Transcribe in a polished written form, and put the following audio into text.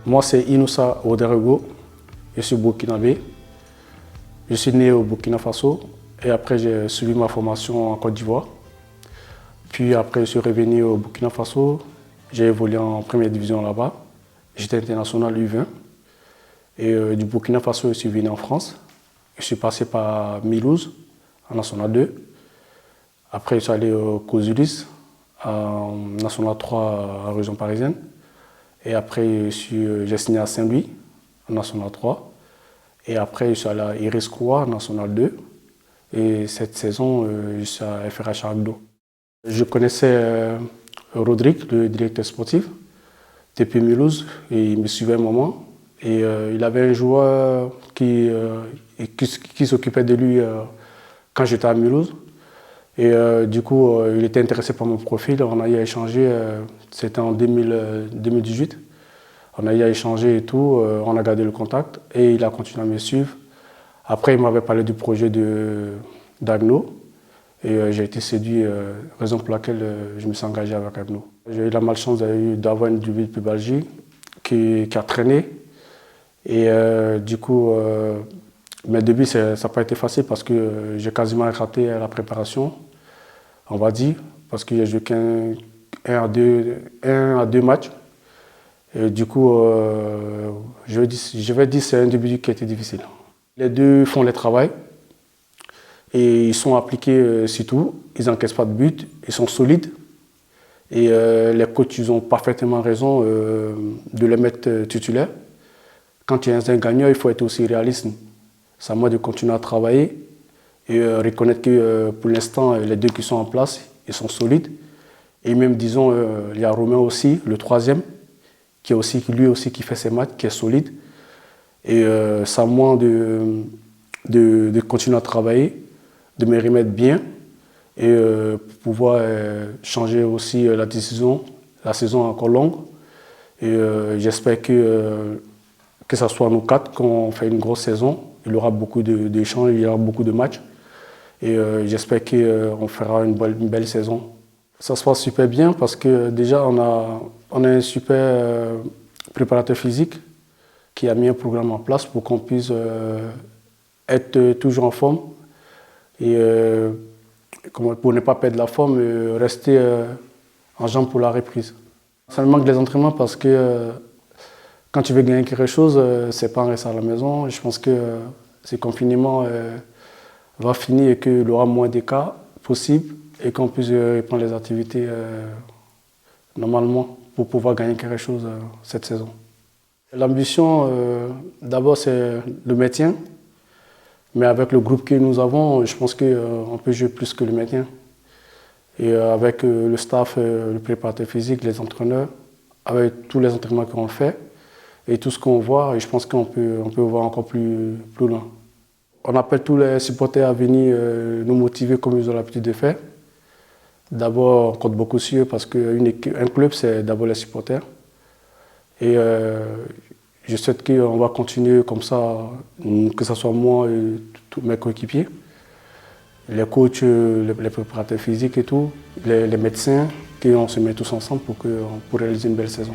Moi, c'est Inoussa Ouedraogo, je suis burkinabé. Je suis né au Burkina Faso et après j'ai suivi ma formation en Côte d'Ivoire. Puis après, je suis revenu au Burkina Faso, j'ai évolué en première division là-bas. J'étais international U20. Et du Burkina Faso, je suis venu en France. Je suis passé par Mulhouse, en National 2. Après, je suis allé au Cosulis, en National 3, en région parisienne. Et après, j'ai signé à Saint-Louis, en National 3. Et après, je suis allé à Iriscoa, en National 2. Et cette saison, je suis à FRH Agdo. Je connaissais Rodrigue, le directeur sportif, depuis Mulhouse, et il me suivait un moment. Et il avait un joueur qui s'occupait de lui quand j'étais à Mulhouse. Et du coup, il était intéressé par mon profil. On a eu à échanger, c'était en 2018. On a eu à échanger et tout, on a gardé le contact et il a continué à me suivre. Après, il m'avait parlé du projet d'Agno et j'ai été séduit, raison pour laquelle je me suis engagé avec Agno. J'ai eu la malchance d'avoir une double pubalgie qui a traîné. Et du coup, mes débuts, ça n'a pas été facile parce que j'ai quasiment raté la préparation, on va dire, parce que j'ai joué qu'un à deux matchs. Et du coup, je vais dire que c'est un début qui a été difficile. Les deux font le travail et ils sont appliqués sur tout. Ils n'encaissent pas de but, ils sont solides. Et les coachs, ils ont parfaitement raison de les mettre titulaires. Quand tu es un gagnant, il faut être aussi réaliste. C'est à moi de continuer à travailler et reconnaître que pour l'instant, les deux qui sont en place, ils sont solides. Et même, disons, il y a Romain aussi, le troisième, lui aussi qui fait ses matchs, qui est solide. Et c'est à moi de continuer à travailler, de me remettre bien et pour pouvoir changer aussi la décision. La saison est encore longue et j'espère que ce soit nous quatre, qu'on fait une grosse saison. Il y aura beaucoup d'échanges, il y aura beaucoup de matchs. Et j'espère qu'on fera une belle saison. Ça se passe super bien parce que déjà, on a un super préparateur physique qui a mis un programme en place pour qu'on puisse être toujours en forme et pour ne pas perdre la forme, rester en jambes pour la reprise. Ça me manque les entraînements parce que quand tu veux gagner quelque chose, c'est pas en restant à la maison. Je pense que ce confinement va finir et qu'il y aura moins de cas possibles et qu'on puisse reprendre les activités normalement pour pouvoir gagner quelque chose cette saison. L'ambition, d'abord, c'est le maintien. Mais avec le groupe que nous avons, je pense qu'on peut jouer plus que le maintien. Et avec le staff, le préparateur physique, les entraîneurs, avec tous les entraînements qu'on fait et tout ce qu'on voit, je pense qu'on peut voir encore plus loin. On appelle tous les supporters à venir nous motiver comme ils ont l'habitude de faire. D'abord, on compte beaucoup sur eux parce qu'un club, c'est d'abord les supporters. Et je souhaite qu'on va continuer comme ça, que ce soit moi et tous mes coéquipiers, les coachs, les préparateurs physiques et tout, les médecins, qu'on se met tous ensemble pour réaliser une belle saison.